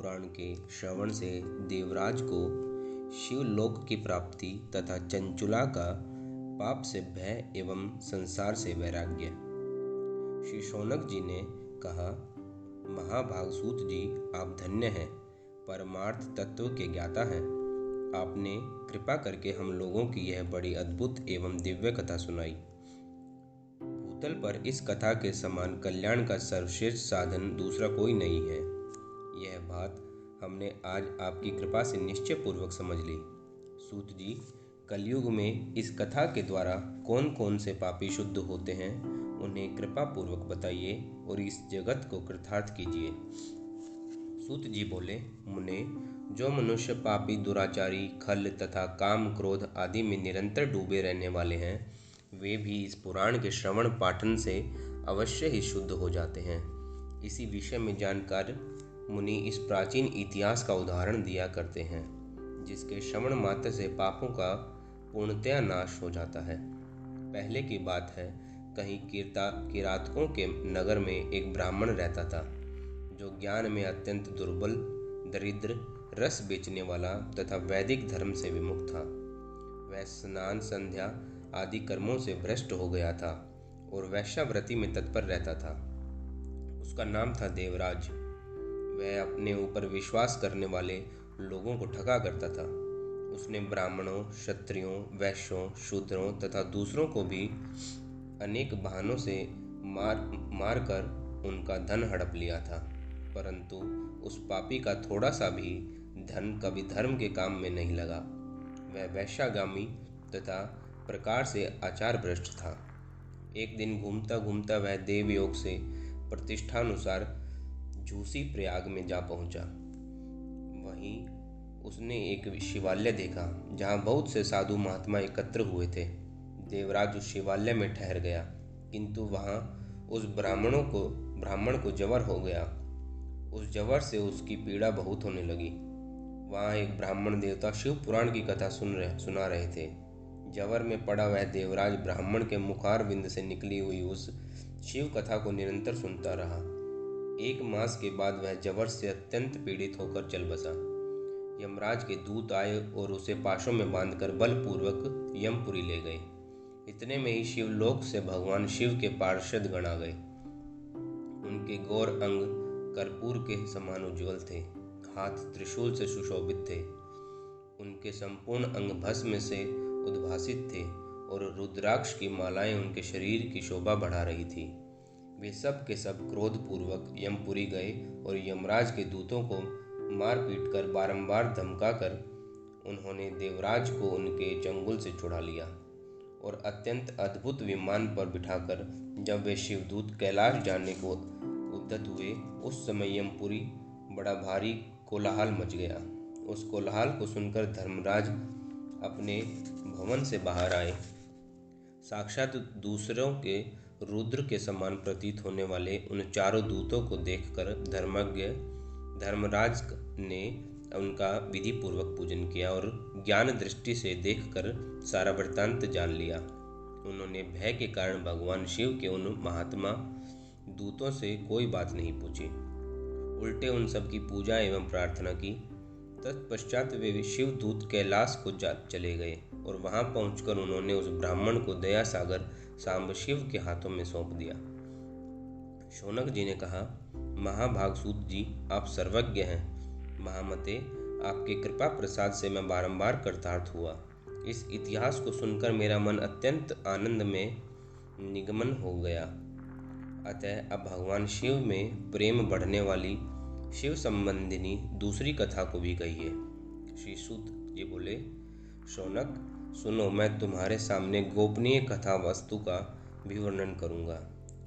पुराण के श्रवण से देवराज को शिवलोक की प्राप्ति तथा चंचुला का पाप से भय एवं संसार से वैराग्य। श्री शौनक जी ने कहा, महाभागसूत जी, आप धन्य हैं, परमार्थ तत्व के ज्ञाता हैं। आपने कृपा करके हम लोगों की यह बड़ी अद्भुत एवं दिव्य कथा सुनाई। भूतल पर इस कथा के समान कल्याण का सर्वश्रेष्ठ साधन दूसरा कोई नहीं है। यह बात हमने आज आपकी कृपा से निश्चय पूर्वक समझ ली। सूत जी, कलयुग में इस कथा के द्वारा कौन कौन से पापी शुद्ध होते हैं, उन्हें कृपा पूर्वक बताइए और इस जगत को कृतार्थ कीजिए। सूत जी बोले, मुने, जो मनुष्य पापी, दुराचारी, खल तथा काम क्रोध आदि में निरंतर डूबे रहने वाले हैं, वे भी इस पुराण के श्रवण पाठन से अवश्य ही शुद्ध हो जाते हैं। इसी विषय में जानकर मुनि इस प्राचीन इतिहास का उदाहरण दिया करते हैं, जिसके श्रवण मात्र से पापों का पूर्णतया नाश हो जाता है। पहले की बात है, कहीं किरातकों के नगर में एक ब्राह्मण रहता था, जो ज्ञान में अत्यंत दुर्बल, दरिद्र, रस बेचने वाला तथा वैदिक धर्म से विमुख था। वह स्नान, संध्या आदि कर्मों से भ्रष्ट हो गया था और वैश्यावृत्ति में तत्पर रहता था। उसका नाम था देवराज। वह अपने ऊपर विश्वास करने वाले लोगों को ठगा करता था। उसने ब्राह्मणों, क्षत्रियों, वैश्यों, शूद्रों तथा दूसरों को भी अनेक बहानों से मार कर उनका धन हड़प लिया था, परंतु उस पापी का थोड़ा सा भी धन कभी धर्म के काम में नहीं लगा। वह वैश्यागामी तथा प्रकार से आचार भ्रष्ट था। एक दिन घूमता घूमता वह देवयोग से प्रतिष्ठानुसार झूसी प्रयाग में जा पहुंचा। वहीं उसने एक शिवालय देखा, जहां बहुत से साधु महात्मा एकत्र हुए थे। देवराज उस शिवालय में ठहर गया, किंतु वहां उस ब्राह्मण को जवर हो गया। उस जवर से उसकी पीड़ा बहुत होने लगी। वहां एक ब्राह्मण देवता शिव पुराण की कथा सुना रहे थे। जवर में पड़ा वह देवराज ब्राह्मण के मुखार बिंद से निकली हुई उस शिव कथा को निरंतर सुनता रहा। 1 मास के बाद वह जवर से अत्यंत पीड़ित होकर चल बसा। यमराज के दूत आए और उसे पाशों में बांधकर बलपूर्वक यमपुरी ले गए। इतने में ही शिवलोक से भगवान शिव के पार्षद गण आ गए। उनके गौर अंग कर्पूर के समान उज्ज्वल थे, हाथ त्रिशूल से सुशोभित थे। उनके संपूर्ण अंग भस्म से उद्भासित थे और रुद्राक्ष की मालाएं उनके शरीर की शोभा बढ़ा रही थी। वे सब के सब क्रोधपूर्वक यमपुरी गए और यमराज के दूतों को मार पीट कर बारंबार धमकाकर उन्होंने देवराज को उनके चंगुल से छुड़ा लिया और अत्यंत अद्भुत विमान पर बिठाकर जब वे शिवदूत कैलाश जाने को उद्यत हुए, उस समय यमपुरी बड़ा भारी कोलाहल मच गया। उस कोलाहल को सुनकर धर्मराज अपने भवन से बाहर आए। साक्षात दूसरों के रुद्र के समान प्रतीत होने वाले उन चारों दूतों को देखकर धर्मज्ञ धर्मराज ने उनका विधि पूर्वक पूजन किया और ज्ञान दृष्टि से देखकर सारा वृत्तांत जान लिया। उन्होंने भय के कारण भगवान शिव के उन महात्मा दूतों से कोई बात नहीं पूछी, उल्टे उन सब की पूजा एवं प्रार्थना की। तत्पश्चात वे शिवदूत कैलाश को चले गए और वहां पहुंचकर उन्होंने उस ब्राह्मण को दया सागर सांब शिव के हाथों में सौंप दिया। शौनक जी ने कहा, महाभागसूत जी, आप सर्वज्ञ हैं। महामते, आपके कृपा प्रसाद से मैं बारंबार कृतार्थ हुआ। इस इतिहास को सुनकर मेरा मन अत्यंत आनंद में निगमन हो गया। अतः अब भगवान शिव में प्रेम बढ़ने वाली शिव संबंधिनी दूसरी कथा को भी कहिए। श्री सूत जी बोले, शौनक, सुनो, मैं तुम्हारे सामने गोपनीय कथा वस्तु का भी वर्णन करूंगा,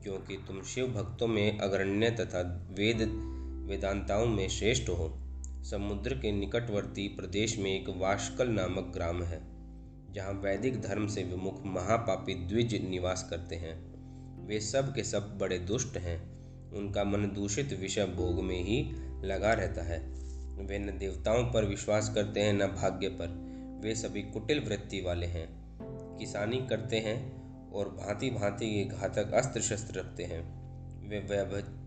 क्योंकि तुम शिव भक्तों में अग्रण्य तथा वेदांताओं में श्रेष्ठ हो। समुद्र के निकटवर्ती प्रदेश में एक वाशकल नामक ग्राम है, जहाँ वैदिक धर्म से विमुख महापापी द्विज निवास करते हैं। वे सब के सब बड़े दुष्ट हैं। उनका मन दूषित विषय भोग में ही लगा रहता है। वे न देवताओं पर विश्वास करते हैं, न भाग्य पर। वे सभी कुटिल वृत्ति वाले हैं, किसानी करते हैं और भांति भांति के घातक अस्त्र शस्त्र रखते हैं। वे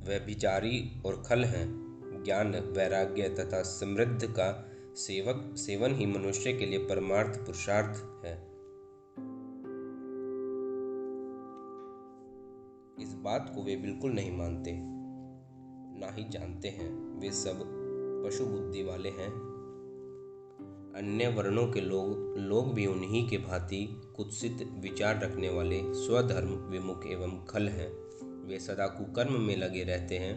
व्यभिचारी और खल हैं, ज्ञान, वैराग्य तथा समृद्धि का सेवन ही मनुष्य के लिए परमार्थ पुरुषार्थ है। इस बात को वे बिल्कुल नहीं मानते, ना ही जानते हैं। वे सब पशु बुद्धि वाले हैं। अन्य वर्णों के लोग भी उन्हीं के भांति कुत्सित विचार रखने वाले, स्वधर्म विमुख एवं खल हैं। वे सदा कुकर्म में लगे रहते हैं,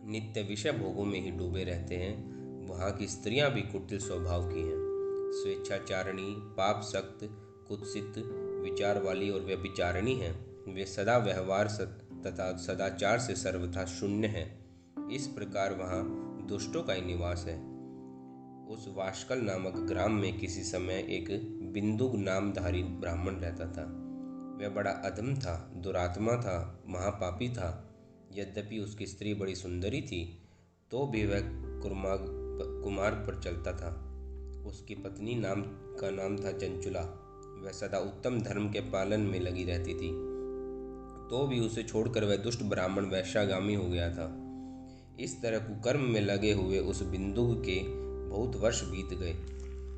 नित्य विषय भोगों में ही डूबे रहते हैं। वहाँ की स्त्रियां भी कुटिल स्वभाव की हैं, स्वेच्छाचारिणी, पाप सक्त, कुत्सित विचार वाली और व्यभिचारिणी हैं। वे सदा व्यवहार तथा सदाचार से सर्वथा शून्य हैं। इस प्रकार वहाँ दुष्टों का ही निवास है। उस वाशकल नामक ग्राम में किसी समय एक बिंदुक नामधारी ब्राह्मण रहता था। वह बड़ा अधम था, दुरात्मा था, महापापी था। यद्यपि उसकी स्त्री बड़ी सुंदरी थी, तो भी वह कुमार्ग पर चलता था। उसकी पत्नी का नाम था चंचुला। वह सदा उत्तम धर्म के पालन में लगी रहती थी, तो भी उसे छोड़कर वह दुष्ट ब्राह्मण वैश्यागामी हो गया था। इस तरह कुकर्म में लगे हुए उस बिंदु के बहुत वर्ष बीत गए।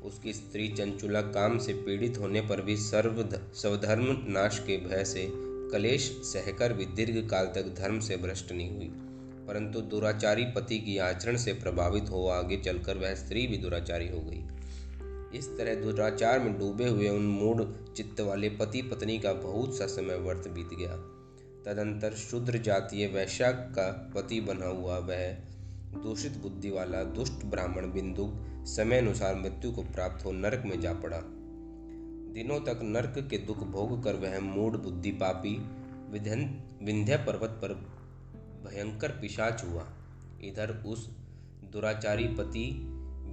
उसकी स्त्री चंचुला काम से पीड़ित होने पर भी स्वधर्म नाश के भय से कलेश सहकर भी दीर्घ काल तक धर्म से भ्रष्ट नहीं हुई, परंतु दुराचारी पति की आचरण से प्रभावित हो आगे चलकर वह स्त्री भी दुराचारी हो गई। इस तरह दुराचार में डूबे हुए उन मूढ़ चित्त वाले पति पत्नी का बहुत सा समय व्यर्थ बीत गया। तदंतर शूद्र जातीय वैश्या का पति बना हुआ वह दूषित बुद्धि वाला दुष्ट ब्राह्मण बिंदुक समय अनुसार मृत्यु को प्राप्त हो नरक में जा पड़ा। दिनों तक नरक के दुख भोग कर वह मूढ़ बुद्धि पापी विंध्य पर्वत पर भयंकर पिशाच हुआ। इधर उस दुराचारी पति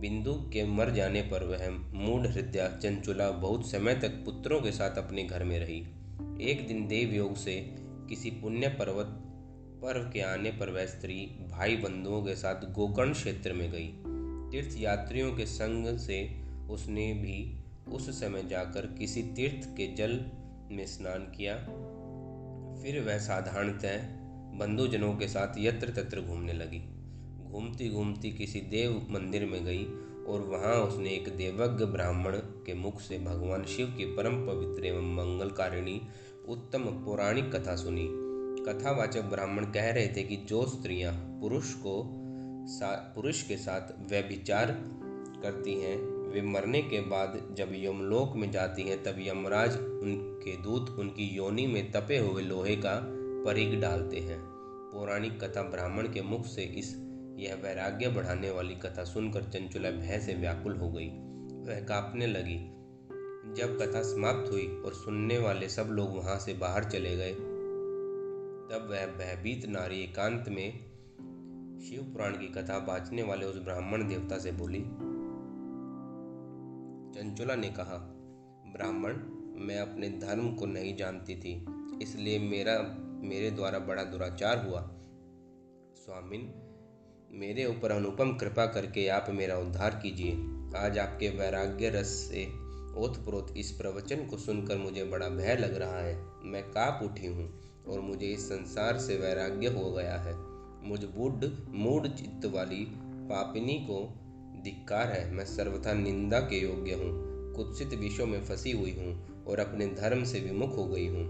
बिंदु के मर जाने पर वह मूढ़ हृदय चंचुला बहुत समय तक पुत्रों के साथ अपने घर में रही। एक दिन देव योग से किसी पुण्य पर्व के आने पर वह स्त्री भाई बंधुओं के साथ गोकर्ण क्षेत्र में गई। तीर्थ यात्रियों के संग से उसने भी उस समय जाकर किसी तीर्थ के जल में स्नान किया। फिर वह साधारणतः बंधुजनों के साथ यत्र तत्र घूमने लगी। घूमती घूमती किसी देव मंदिर में गई और वहां उसने एक देवज्ञ ब्राह्मण के मुख से भगवान शिव की परम पवित्र एवं मंगलकारिणी उत्तम पौराणिक कथा सुनी। कथावाचक ब्राह्मण कह रहे थे कि जो स्त्रियां पुरुष के साथ व्यभिचार करती हैं, वे मरने के बाद जब यमलोक में जाती हैं, तब यमराज उनके दूत उनकी योनि में तपे हुए लोहे का परिग डालते हैं। पौराणिक कथा ब्राह्मण के मुख से यह वैराग्य बढ़ाने वाली कथा सुनकर चंचुला भय से व्याकुल हो गई। वह कांपने लगी। जब कथा समाप्त हुई और सुनने वाले सब लोग वहां से बाहर चले गए, तब वह भयभीत नारी एकांत में शिव पुराण की कथा बाँचने वाले उस ब्राह्मण देवता से बोली। चंचुला ने कहा, ब्राह्मण, मैं अपने धर्म को नहीं जानती थी, इसलिए मेरे द्वारा बड़ा दुराचार हुआ। स्वामिन, मेरे ऊपर अनुपम कृपा करके आप मेरा उद्धार कीजिए। आज आपके वैराग्य रस से ओतप्रोत इस प्रवचन को सुनकर मुझे बड़ा भय लग रहा है। मैं काँप उठी हूँ और मुझे इस संसार से वैराग्य हो गया है। मुझ मूढ़ चित्त वाली पापिनी को धिक्कार है। मैं सर्वथा निंदा के योग्य हूँ, कुत्सित विषयों में फंसी हुई हूँ और अपने धर्म से विमुख हो गई हूँ।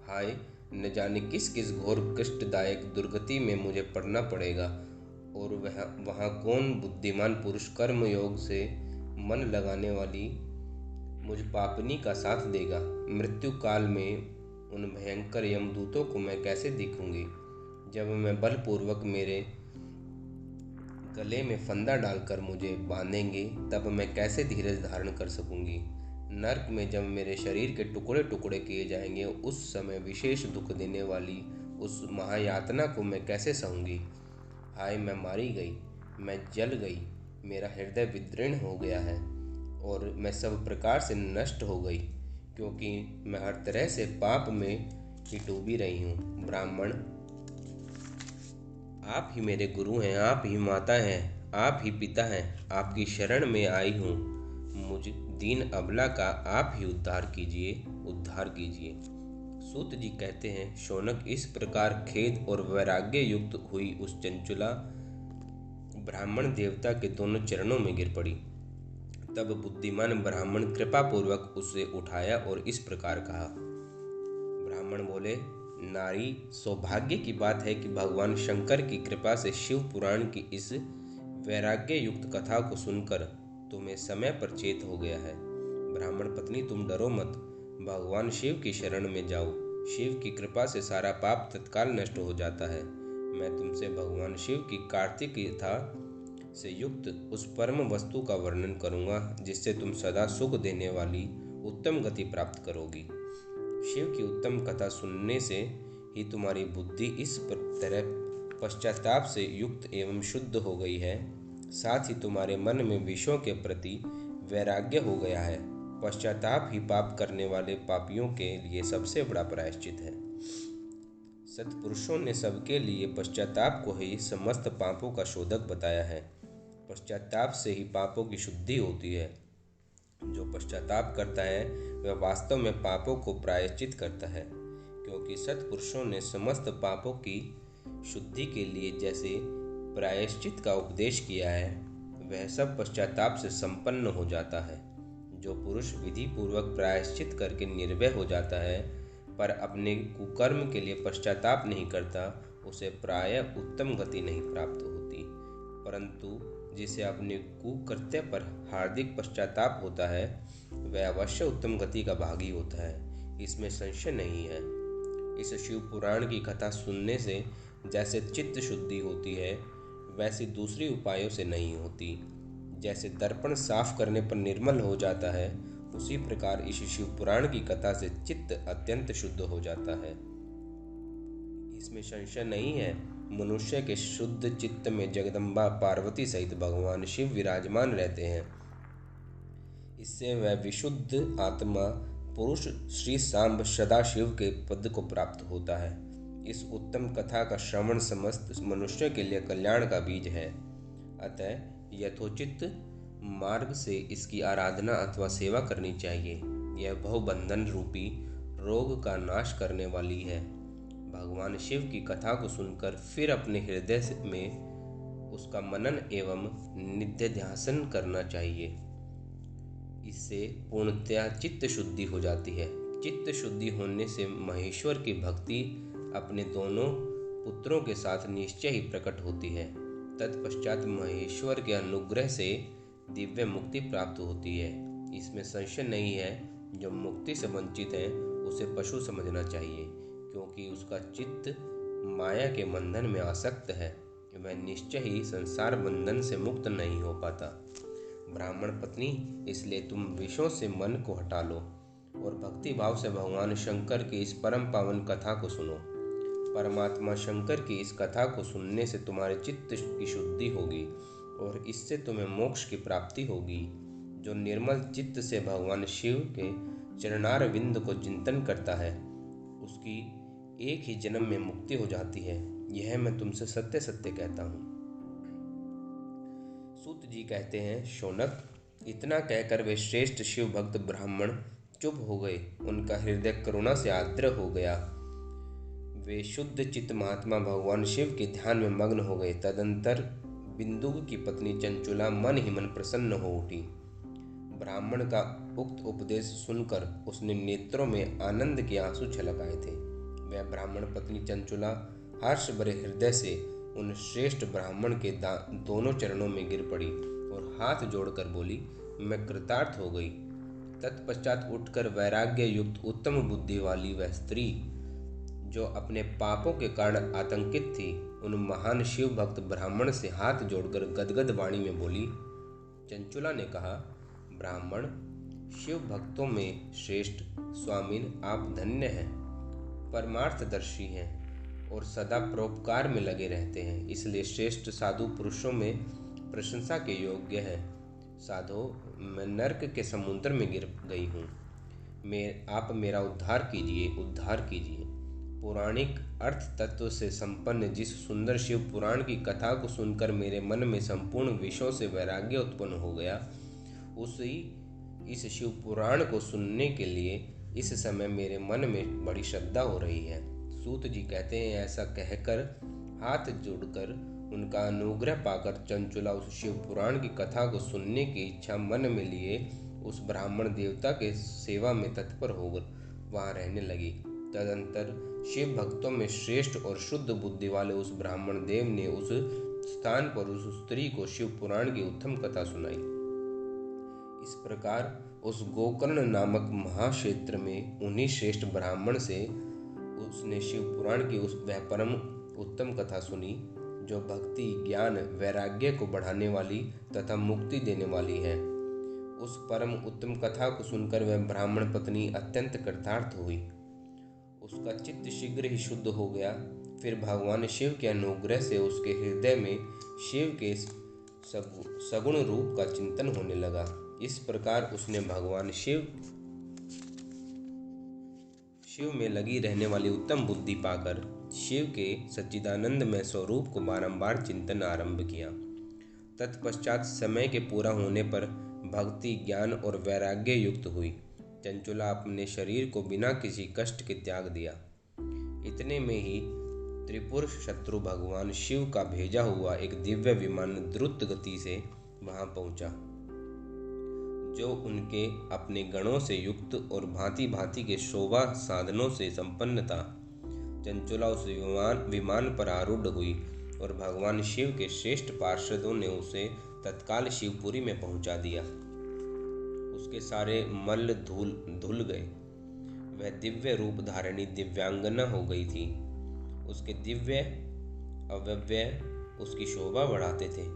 हाय, न जाने किस किस घोर कष्टदायक दुर्गति में मुझे पड़ना पड़ेगा, और वहाँ कौन बुद्धिमान पुरुष कर्म योग से मन लगाने वाली मुझ पापनी का साथ देगा। मृत्यु काल में उन भयंकर यमदूतों को मैं कैसे दिखूंगी। जब मैं बलपूर्वक मेरे गले में फंदा डालकर मुझे बांधेंगे, तब मैं कैसे धीरज धारण कर सकूंगी। नरक में जब मेरे शरीर के टुकड़े टुकड़े किए जाएंगे, उस समय विशेष दुख देने वाली उस महायातना को मैं कैसे सहूंगी। हाय, मैं मारी गई, मैं जल गई, मेरा हृदय विदीर्ण हो गया है और मैं सब प्रकार से नष्ट हो गई, क्योंकि मैं हर तरह से पाप में ही डूबी रही हूँ। ब्राह्मण, आप ही मेरे गुरु हैं, आप ही माता हैं, आप ही पिता हैं। आपकी शरण में आई हूँ। मुझ दीन अबला का आप ही उद्धार कीजिए, उद्धार कीजिए। सूत जी कहते हैं, शौनक, इस प्रकार खेद और वैराग्य युक्त हुई उस चंचुला ब्राह्मण देवता के दोनों चरणों में गिर पड़ी। तब बुद्धिमान ब्राह्मण कृपा पूर्वक उसे उठाया और इस प्रकार कहा। ब्राह्मण बोले, नारी, सौभाग्य की बात है कि भगवान शंकर की कृपा से शिव पुराण की इस वैराग्य युक्त कथा को सुनकर तुम्हें समय पर चेत हो गया है। ब्राह्मण पत्नी, तुम डरो मत, भगवान शिव की शरण में जाओ। शिव की कृपा से सारा पाप तत्काल नष्ट हो जाता है। मैं तुमसे भगवान शिव की कार्तिक कथा से युक्त उस परम वस्तु का वर्णन करूंगा जिससे तुम सदा सुख देने वाली उत्तम गति प्राप्त करोगी। शिव की उत्तम कथा सुनने से ही तुम्हारी बुद्धि इस तरह पश्चाताप से युक्त एवं शुद्ध हो गई है, साथ ही तुम्हारे मन में विषयों के प्रति वैराग्य हो गया है। पश्चाताप ही पाप करने वाले पापियों के लिए सबसे बड़ा प्रायश्चित है। सत्पुरुषों ने सबके लिए पश्चाताप को ही समस्त पापों का शोधक बताया है। पश्चाताप से ही पापों की शुद्धि होती है। जो पश्चाताप करता है वह वास्तव में पापों को प्रायश्चित करता है, क्योंकि सत्पुरुषों ने समस्त पापों की शुद्धि के लिए जैसे प्रायश्चित का उपदेश किया है, वह सब पश्चाताप से संपन्न हो जाता है। जो पुरुष विधि पूर्वक प्रायश्चित करके निर्भय हो जाता है पर अपने कुकर्म के लिए पश्चाताप नहीं करता, उसे प्रायः उत्तम गति नहीं प्राप्त होती, परंतु जिसे अपने कुकृत्य पर हार्दिक पश्चाताप होता है वह अवश्य उत्तम गति का भागी होता है। इसमें संशय नहीं है। इस शिव पुराण की कथा सुनने से जैसे चित्त शुद्धि होती है, वैसी दूसरी उपायों से नहीं होती। जैसे दर्पण साफ करने पर निर्मल हो जाता है, उसी प्रकार इस शिव पुराण की कथा से चित्त अत्यंत शुद्ध हो जाता है। इसमें संशय नहीं है। मनुष्य के शुद्ध चित्त में जगदम्बा पार्वती सहित भगवान शिव विराजमान रहते हैं। इससे वह विशुद्ध आत्मा पुरुष श्री सांब सदाशिव के पद को प्राप्त होता है। इस उत्तम कथा का श्रवण समस्त मनुष्य के लिए कल्याण का बीज है। अतः यथोचित मार्ग से इसकी आराधना अथवा सेवा करनी चाहिए। यह बहुबंधन रूपी रोग का नाश करने वाली है। भगवान शिव की कथा को सुनकर फिर अपने हृदय में उसका मनन एवं निधिध्यासन करना चाहिए। इससे पूर्णतया चित्त शुद्धि हो जाती है। चित्त शुद्धि होने से महेश्वर की भक्ति अपने दोनों पुत्रों के साथ निश्चय ही प्रकट होती है। तत्पश्चात महेश्वर के अनुग्रह से दिव्य मुक्ति प्राप्त होती है। इसमें संशय नहीं है। जो मुक्ति से वंचित है उसे पशु समझना चाहिए, क्योंकि उसका चित्त माया के बंधन में आसक्त है। वह निश्चय ही संसार बंधन से मुक्त नहीं हो पाता। ब्राह्मण पत्नी, इसलिए तुम विषयों से मन को हटा लो और भक्ति भाव से भगवान शंकर की इस परम पावन कथा को सुनो। परमात्मा शंकर की इस कथा को सुनने से तुम्हारे चित्त की शुद्धि होगी और इससे तुम्हें मोक्ष की प्राप्ति होगी। जो निर्मल चित्त से भगवान शिव के चरणार विंद को चिंतन करता है, उसकी एक ही जन्म में मुक्ति हो जाती है। यह मैं तुमसे सत्य सत्य कहता हूँ। सूत जी कहते हैं, शौनक, इतना कहकर वे श्रेष्ठ शिव भक्त ब्राह्मण चुप हो गए। उनका हृदय करुणा से आर्द्र हो गया। वे शुद्ध चित्त महात्मा भगवान शिव के ध्यान में मग्न हो गए। तदंतर बिंदु की पत्नी चंचुला मन ही मन प्रसन्न हो उठी। ब्राह्मण का उक्त उपदेश सुनकर उसने नेत्रों में आनंद के आंसू छलकाए थे। वह ब्राह्मण पत्नी चंचुला हर्ष भरे हृदय से उन श्रेष्ठ ब्राह्मण के दोनों चरणों में गिर पड़ी और हाथ जोड़कर बोली, मैं कृतार्थ हो गई। तत्पश्चात उठकर वैराग्य युक्त उत्तम बुद्धि वाली वह स्त्री, जो अपने पापों के कारण आतंकित थी, उन महान शिव भक्त ब्राह्मण से हाथ जोड़कर गदगद वाणी में बोली। चंचुला ने कहा, ब्राह्मण, शिव भक्तों में श्रेष्ठ स्वामीन, आप धन्य हैं, परमार्थदर्शी हैं और सदा परोपकार में लगे रहते हैं, इसलिए श्रेष्ठ साधु पुरुषों में प्रशंसा के योग्य हैं। साधो, मैं नर्क के समुद्र में गिर गई हूँ, आप मेरा उद्धार कीजिए। पौराणिक अर्थ तत्व से संपन्न जिस सुंदर शिव पुराण की कथा को सुनकर मेरे मन में संपूर्ण विषयों से वैराग्य उत्पन्न हो गया, उसी इस शिव पुराण को सुनने के लिए इस समय मेरे मन में बड़ी श्रद्धा हो रही है। सूत जी कहते हैं, ऐसा कहकर हाथ जोड़कर उनका अनुग्रह पाकर चंचुला उस शिव पुराण की कथा को सुनने की इच्छा मन में लिए उस ब्राह्मण देवता के सेवा में तत्पर होकर वहां रहने लगी। तदंतर शिव भक्तों में श्रेष्ठ और शुद्ध बुद्धि वाले उस ब्राह्मण देव ने उस स्थान पर उस स्त्री को शिव पुराण की उत्तम कथा सुनाई। इस प्रकार उस गोकर्ण नामक महाक्षेत्र में उन्हीं श्रेष्ठ ब्राह्मण से उसने शिव पुराण की उस वह परम उत्तम कथा सुनी जो भक्ति, ज्ञान, वैराग्य को बढ़ाने वाली तथा मुक्ति देने वाली है। उस परम उत्तम कथा को सुनकर वह ब्राह्मण पत्नी अत्यंत कृतार्थ हुई। उसका चित्त शीघ्र ही शुद्ध हो गया। फिर भगवान शिव के अनुग्रह से उसके हृदय में शिव के सगुण रूप का चिंतन होने लगा। इस प्रकार उसने भगवान शिव में लगी रहने वाली उत्तम बुद्धि पाकर शिव के सच्चिदानंदमय स्वरूप को बारंबार चिंतन आरंभ किया। तत्पश्चात समय के पूरा होने पर भक्ति, ज्ञान और वैराग्य युक्त हुई चंचुला अपने शरीर को बिना किसी कष्ट के त्याग दिया। इतने में ही त्रिपुर शत्रु भगवान शिव का भेजा हुआ एक दिव्य विमान द्रुत गति से वहां पहुंचा, जो उनके अपने गणों से युक्त और भांति भांति के शोभा साधनों से संपन्न था। चंचुला उस विमान पर आरूढ़ हुई और भगवान शिव के श्रेष्ठ पार्षदों ने उसे तत्काल शिवपुरी में पहुंचा दिया। उसके सारे मल धुल गए। वह दिव्य रूप धारिणी दिव्यांगना हो गई थी। उसके दिव्य अवयव उसकी शोभा बढ़ाते थे।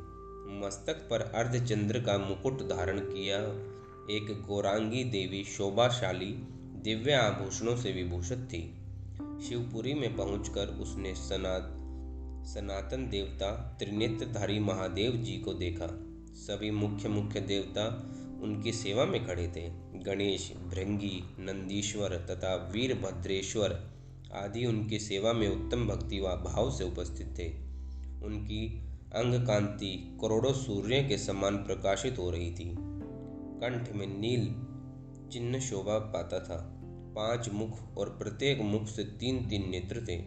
मस्तक पर अर्धचंद्र का मुकुट धारण किया एक गौरांगी देवी शोभाशाली दिव्य आभूषणों से विभूषित थी। शिवपुरी में पहुंचकर उसने सनातन देवता त्रिनेत्रधारी महादेव जी को देखा। सभी मुख्य देवता उनकी सेवा में खड़े थे। गणेश, भृंगी, नंदीश्वर तथा वीरभद्रेश्वर आदि उनकी सेवा में उत्तम भक्ति व भाव से उपस्थित थे। उनकी अंग कांति करोड़ों सूर्य के समान प्रकाशित हो रही थी। कंठ में नील चिन्ह शोभा पाता था। 5 मुख और प्रत्येक मुख से 3-3 नेत्र थे।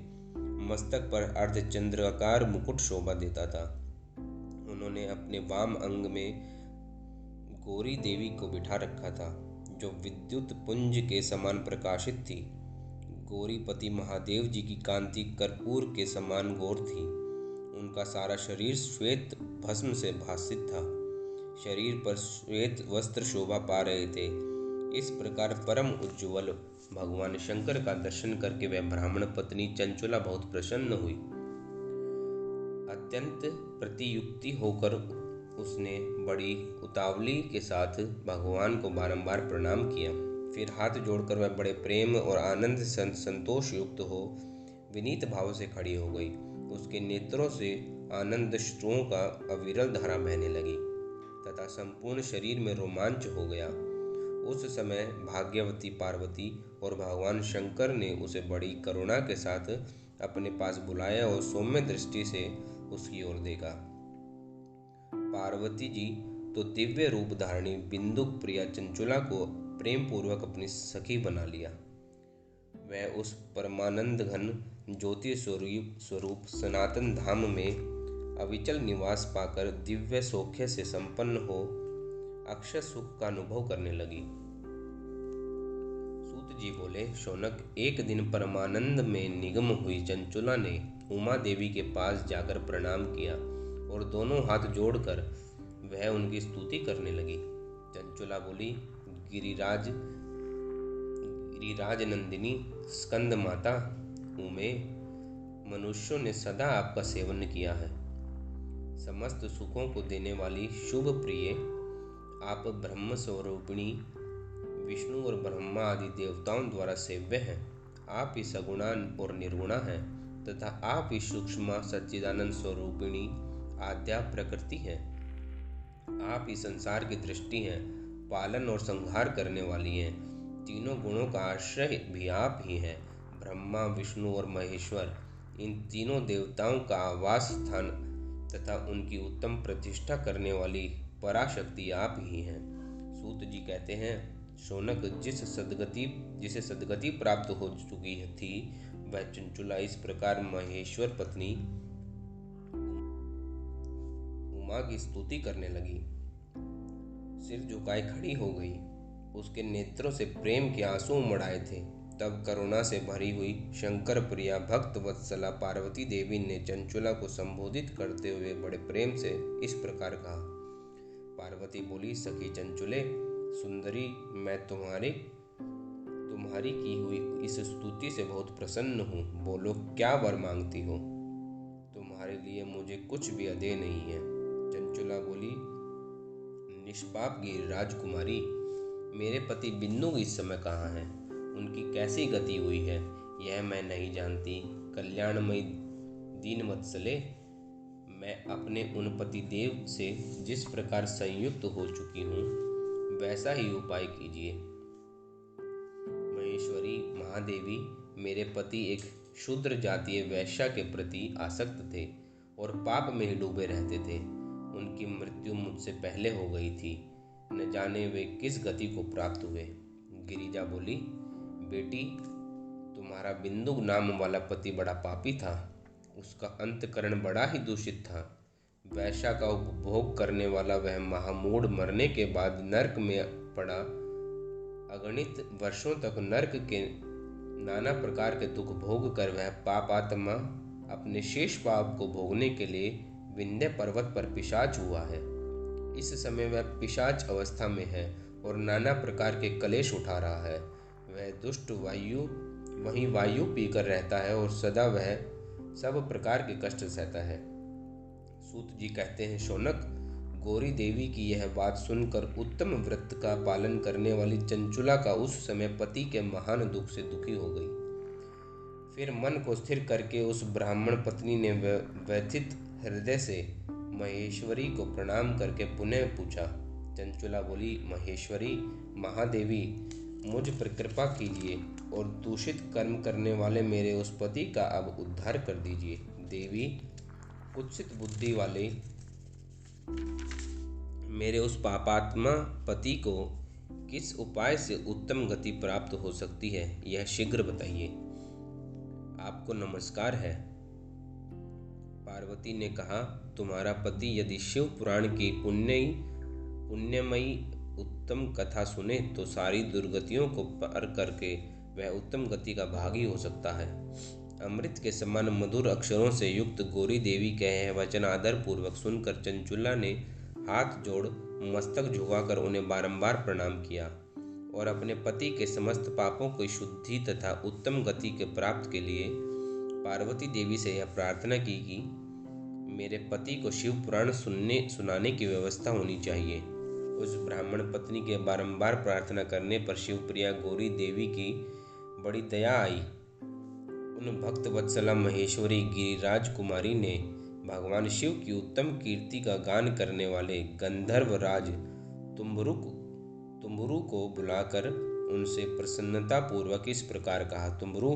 मस्तक पर अर्धचंद्राकार मुकुट शोभा देता था। उन्होंने अपने वाम अंग में गौरी देवी को बिठा रखा था, जो विद्युत पुंज के समान प्रकाशित थी। गौरीपति महादेव जी की कांति कर्पूर के समान गौर थी। उनका सारा शरीर श्वेत भस्म से भासित था। शरीर पर श्वेत वस्त्र शोभा पा रहे थे। इस प्रकार परम उज्ज्वल भगवान शंकर का दर्शन करके वह ब्राह्मण पत्नी चंचुला बहुत प्रसन्न हुई। अत्यंत प्रतियुक्ति होकर उसने बड़ी उतावली के साथ भगवान को बारंबार प्रणाम किया। फिर हाथ जोड़कर वह बड़े प्रेम और आनंद संतोष युक्त हो विनीत भाव से खड़ी हो गई। उसके नेत्रों से आनंद अश्रुओं का अविरल धारा बहने लगी तथा संपूर्ण शरीर में रोमांच हो गया। उस समय भाग्यवती पार्वती और भगवान शंकर ने उसे बड़ी करुणा के साथ अपने पास बुलाया और सौम्य दृष्टि से उसकी ओर देखा। पार्वती जी तो दिव्य रूप धारणी बिंदुक प्रिया चंचुला को प्रेम पूर्वक अपनी सखी बना लिया। वह उस परमानंद घन ज्योति स्वरूप सनातन धाम में अविचल निवास पाकर दिव्य सौख्य से संपन्न हो अक्षय सुख का अनुभव करने लगी। सूत जी बोले, शौनक, एक दिन परमानंद में निगम हुई चंचुला ने उमा देवी के पास जाकर प्रणाम किया और दोनों हाथ जोड़कर वह उनकी स्तुति करने लगी। चंचुला बोली, गिरिराज नंदिनी स्कंद माता उमे, मनुष्यों ने सदा आपका सेवन किया है। समस्त सुखों को देने वाली शुभ प्रिय आप ब्रह्म स्वरूपिणी विष्णु और ब्रह्मा आदि देवताओं द्वारा सेव्य हैं। आप ही सगुणा और निर्गुणा हैं तथा आप ही सूक्ष्म सच्चिदानंद स्वरूपिणी आद्या प्रकृति हैं। आप ही संसार की दृष्टि हैं, पालन और संहार करने वाली हैं। तीनों गुणों का आश्रय भी आप ही हैं। ब्रह्मा, विष्णु और महेश्वर, इन तीनों देवताओं का आवास स्थान तथा उनकी उत्तम प्रतिष्ठा करने वाली पराशक्ति आप ही हैं। सूत जी कहते हैं, शौनक, जिसे सद्गति प्राप्त हो चुकी थी वह चंचुला इस प्रकार महेश्वर पत्नी उमा की स्तुति करने लगी। सिर झुकाए खड़ी हो गई। उसके नेत्रों से प्रेम के आंसू उमड़ आए थे। तब करुणा से भरी हुई शंकर प्रिया भक्त वत्सला पार्वती देवी ने चंचुला को संबोधित करते हुए बड़े प्रेम से इस प्रकार कहा। पार्वती बोली, सखी चंचुले सुंदरी, मैं तुम्हारी की हुई इस स्तुति से बहुत प्रसन्न हूँ। बोलो, क्या वर मांगती हो? तुम्हारे लिए मुझे कुछ भी अदेय नहीं है। चंचुला बोली, निष्पाप गिरिराज कुमारी, मेरे पति बिंदु इस समय कहाँ हैं? उनकी कैसी गति हुई है यह मैं नहीं जानती। कल्याणमयी दीनवत्सले, मैं अपने उन पति देव से जिस प्रकार संयुक्त हो चुकी हूँ वैसा ही उपाय कीजिए। महेश्वरी महादेवी, मेरे पति एक शूद्र जातीय वैश्या के प्रति आसक्त थे और पाप में ही डूबे रहते थे। उनकी मृत्यु मुझसे पहले हो गई थी। न जाने वे किस गति को प्राप्त हुए। गिरिजा बोली, बेटी, तुम्हारा बिंदु नाम वाला पति बड़ा पापी था। उसका अंतकरण बड़ा ही दूषित था। वैश्या का उपभोग करने वाला वह महामूढ़ मरने के बाद नरक में पड़ा अगणित वर्षों तक नरक के नाना प्रकार के दुख भोग कर वह पापात्मा अपने शेष पाप को भोगने के लिए विंध्य पर्वत पर पिशाच हुआ है। इस समय वह पिशाच अवस्था में है और नाना प्रकार के कलेश उठा रहा है। वह दुष्ट वहीं वायु पीकर रहता है और सदा वह सब प्रकार के कष्ट सहता है। सूत जी कहते हैं, शौनक, गौरी देवी की यह बात सुनकर उत्तम व्रत का पालन करने वाली चंचुला का उस समय पति के महान दुख से दुखी हो गई। फिर मन को स्थिर करके उस ब्राह्मण पत्नी ने व्यथित हृदय से महेश्वरी को प्रणाम करके पुनः पूछा। चंचुला बोली, महेश्वरी महादेवी, मुझ पर कृपा कीजिए और दूषित कर्म करने वाले मेरे उस पति का अब उद्धार कर दीजिए। देवी, कुत्सित बुद्धि वाले मेरे उस पापात्मा पति को किस उपाय से उत्तम गति प्राप्त हो सकती है, यह शीघ्र बताइए। आपको नमस्कार है। पार्वती ने कहा, तुम्हारा पति यदि शिव पुराण की पुण्यमयी उत्तम कथा सुने तो सारी दुर्गतियों को पार करके वह उत्तम गति का भागी हो सकता है। अमृत के समान मधुर अक्षरों से युक्त गौरी देवी के यह वचन आदर पूर्वक सुनकर चंचुला ने हाथ जोड़ मस्तक झुकाकर उन्हें बारंबार प्रणाम किया और अपने पति के समस्त पापों की शुद्धि तथा उत्तम गति के प्राप्त के लिए पार्वती देवी से यह प्रार्थना की कि मेरे पति को शिव पुराण सुनाने की व्यवस्था होनी चाहिए। उस ब्राह्मण पत्नी के बारंबार प्रार्थना करने पर शिवप्रिया गौरी देवी की बड़ी दया आई। उन भक्त वत्सला महेश्वरी गिरिराज कुमारी ने भगवान शिव की उत्तम कीर्ति का गान करने वाले गंधर्व राज तुम्बुरु को बुलाकर उनसे प्रसन्नता पूर्वक इस प्रकार कहा, तुम्बुरु,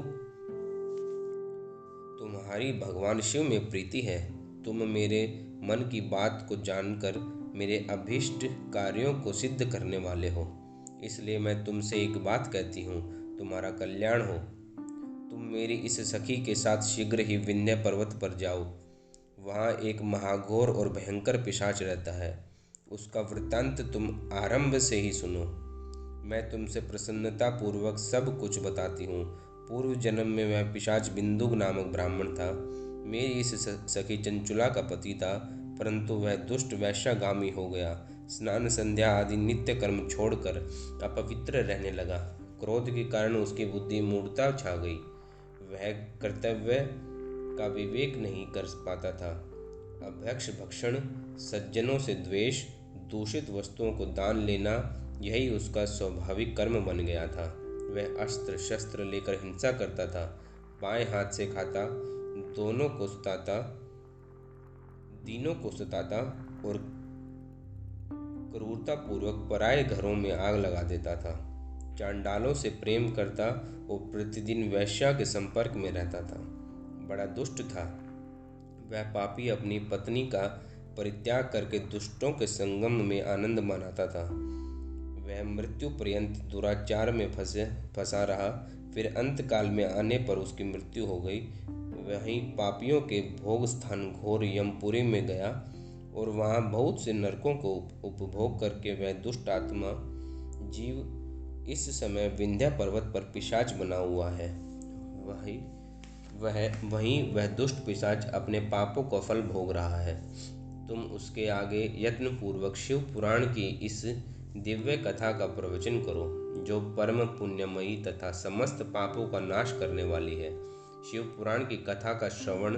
तुम्हारी भगवान शिव में प्रीति है। तुम मेरे मन की बात को जानकर मेरे अभीष्ट कार्यों को सिद्ध करने वाले हो, इसलिए मैं तुमसे एक बात कहती हूँ, तुम्हारा कल्याण हो। तुम मेरी इस सखी के साथ शीघ्र ही विंध्य पर्वत पर जाओ। वहाँ एक महाघोर और भयंकर पिशाच रहता है। उसका वृत्तांत तुम आरंभ से ही सुनो। मैं तुमसे प्रसन्नता पूर्वक सब कुछ बताती हूँ। पूर्व जन्म में वह पिशाच बिंदु नामक ब्राह्मण था। मेरी इस सखी चंचुला का पति था, परंतु वह दुष्ट वैश्यागामी हो गया। स्नान संध्या आदि नित्य कर्म छोड़कर अपवित्र रहने लगा। क्रोध के कारण उसकी बुद्धि मूढ़ता छा गई। वह कर्तव्य का विवेक नहीं कर पाता था। अभक्ष भक्षण, सज्जनों से द्वेष, दूषित वस्तुओं को दान लेना, यही उसका स्वाभाविक कर्म बन गया था। वह अस्त्र शस्त्र लेकर हिंसा करता था। बाएं हाथ से खाता, दीनों को सताता और क्रूरतापूर्वक पराये घरों में आग लगा देता था। चांडालों से प्रेम करता और प्रतिदिन वैश्या के संपर्क में रहता था। बड़ा दुष्ट था। वह पापी अपनी पत्नी का परित्याग करके दुष्टों के संगम में आनंद मनाता था। वह मृत्यु पर्यंत दुराचार में फंसा रहा। फिर अंतकाल में आने पर उसकी मृत्यु हो गई। वहीं पापियों के भोग स्थान घोर यमपुरी में गया। और वहाँ बहुत से नरकों को उपभोग करके वह दुष्ट आत्मा जीव इस समय विंध्य पर्वत पर पिशाच बना हुआ है। वहीं वह दुष्ट पिशाच अपने पापों का फल भोग रहा है। तुम उसके आगे यत्नपूर्वक शिव पुराण की इस दिव्य कथा का प्रवचन करो, जो परम पुण्यमयी तथा समस्त पापों का नाश करने वाली है। शिव पुराण की कथा का श्रवण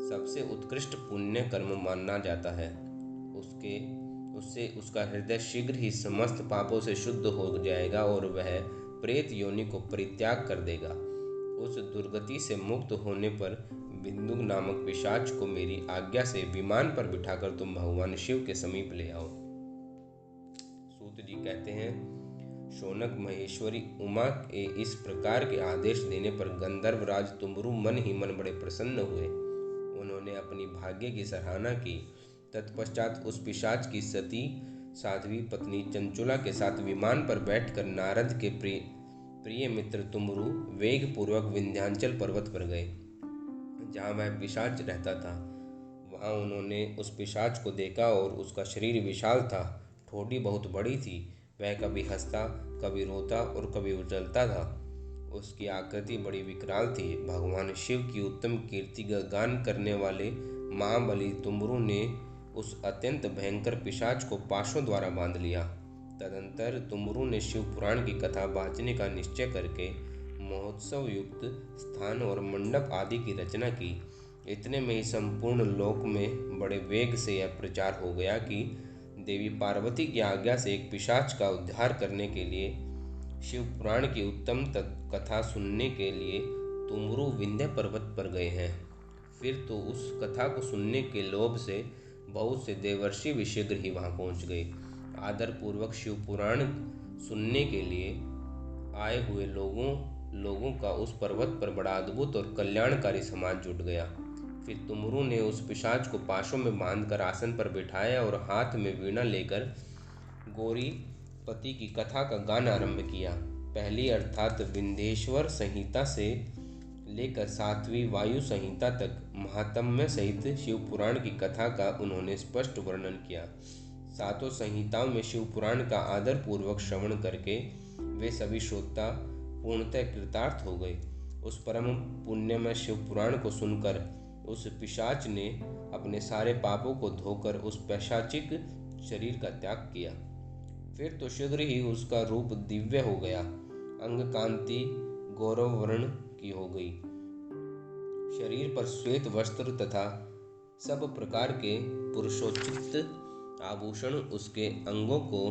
सबसे उत्कृष्ट पुण्य कर्म माना जाता है। उससे उसका हृदय शीघ्र ही समस्त पापों से शुद्ध हो जाएगा और वह प्रेत योनि को परित्याग कर देगा। उस दुर्गति से मुक्त होने पर बिंदु नामक पिशाच को मेरी आज्ञा से विमान पर बिठाकर तुम भगवान शिव के समीप ले आओ। सूत जी कहते हैं, शौनक महेश्वरी उमा के इस प्रकार के आदेश देने पर गंधर्वराज तुमरु मन ही मन बड़े प्रसन्न हुए। उन्होंने अपनी भाग्य की सराहना की। तत्पश्चात उस पिशाच की सती साध्वी पत्नी चंचुला के साथ विमान पर बैठकर नारद के प्रिय मित्र तुमरु वेग पूर्वक विंध्याचल पर्वत पर गए, जहाँ वह पिशाच रहता था। वहाँ उन्होंने उस पिशाच को देखा और उसका शरीर विशाल था, ठोड़ी बहुत बड़ी थी। वह कभी हंसता, कभी रोता और कभी उछलता था। उसकी आकृति बड़ी विकराल थी। भगवान शिव की उत्तम कीर्ति का गान करने वाले महाबली तुमरु ने उस अत्यंत भयंकर पिशाच को पाशों द्वारा बांध लिया। तदंतर तुमरु ने शिव पुराण की कथा बांचने का निश्चय करके महोत्सव युक्त स्थान और मंडप आदि की रचना की। इतने में ही संपूर्ण लोक में बड़े वेग से यह प्रचार हो गया कि देवी पार्वती की आज्ञा से एक पिशाच का उद्धार करने के लिए शिव पुराण की उत्तम कथा सुनने के लिए तुमरु विंध्य पर्वत पर गए हैं। फिर तो उस कथा को सुनने के लोभ से बहुत से देवर्षि भी शीघ्र ही वहां पहुंच गए। आदर पूर्वक शिव पुराण सुनने के लिए आए हुए लोगों का उस पर्वत पर बड़ा अद्भुत और कल्याणकारी समाज जुट गया। फिर तुमरु ने उस पिशाच को पाशों में बांधकर आसन पर बिठाया और हाथ में वीणा लेकर गौरी पति की कथा का गान आरंभ किया। पहली अर्थात विंध्येश्वर संहिता से लेकर 7वीं वायु संहिता तक महात्म्य सहित शिव पुराण की कथा का उन्होंने स्पष्ट वर्णन किया। सातों संहिताओं में शिव पुराण का आदर पूर्वक श्रवण करके वे सभी श्रोता पूर्णतः कृतार्थ हो गए। उस परम पुण्यमय शिव पुराण को सुनकर उस पिशाच ने अपने सारे पापों को धोकर उस पैशाचिक शरीर का त्याग किया। फिर तो शीघ्र ही उसका रूप दिव्य हो गया, अंग कांति गौरव वर्ण की हो गई। शरीर पर श्वेत वस्त्र तथा सब प्रकार के पुरुषोचित आभूषण उसके अंगों को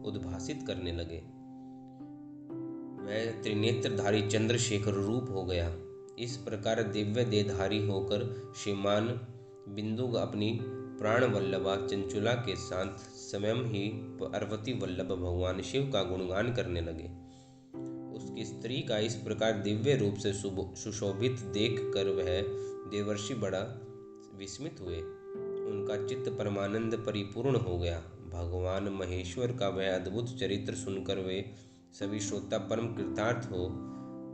उद्भासित करने लगे। वह त्रिनेत्रधारी चंद्रशेखर रूप हो गया। इस प्रकार दिव्य देहधारी होकर श्रीमान बिंदु अपनी प्राण वल्लभा चंचुला के साथ स्वयं ही पार्वती वल्लभ भगवान शिव का गुणगान करने लगे। उसकी स्त्री का इस प्रकार दिव्य रूप से सुशोभित देख कर वह देवर्षि बड़ा विस्मित हुए। उनका चित्त परमानंद परिपूर्ण हो गया। भगवान महेश्वर का वह अद्भुत चरित्र सुनकर वे सभी श्रोता परम कृतार्थ हो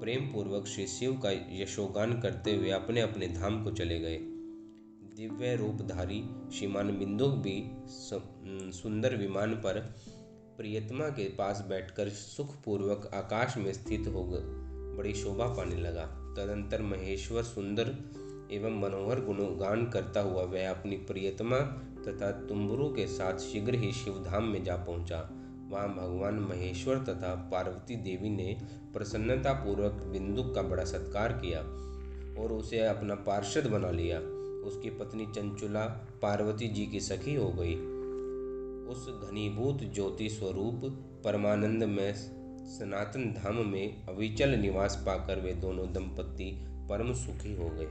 प्रेम पूर्वक श्री शिव का यशोगान करते हुए अपने अपने धाम को चले गए। दिव्य रूपधारी श्रीमान बिंदु भी सुंदर विमान पर प्रियतमा के पास बैठकर सुखपूर्वक आकाश में स्थित हो बड़ी शोभा पाने लगा। तदंतर महेश्वर सुंदर एवं मनोहर गुणगान करता हुआ वह अपनी प्रियतमा तथा तुमरु के साथ शीघ्र ही शिवधाम में जा पहुंचा। वहाँ भगवान महेश्वर तथा पार्वती देवी ने प्रसन्नता पूर्वक बिंदु का बड़ा सत्कार किया और उसे अपना पार्षद बना लिया। उसकी पत्नी चंचुला पार्वती जी की सखी हो गई। उस घनीभूत ज्योति स्वरूप परमानंद में सनातन धाम में अविचल निवास पाकर वे दोनों दंपत्ति परम सुखी हो गए।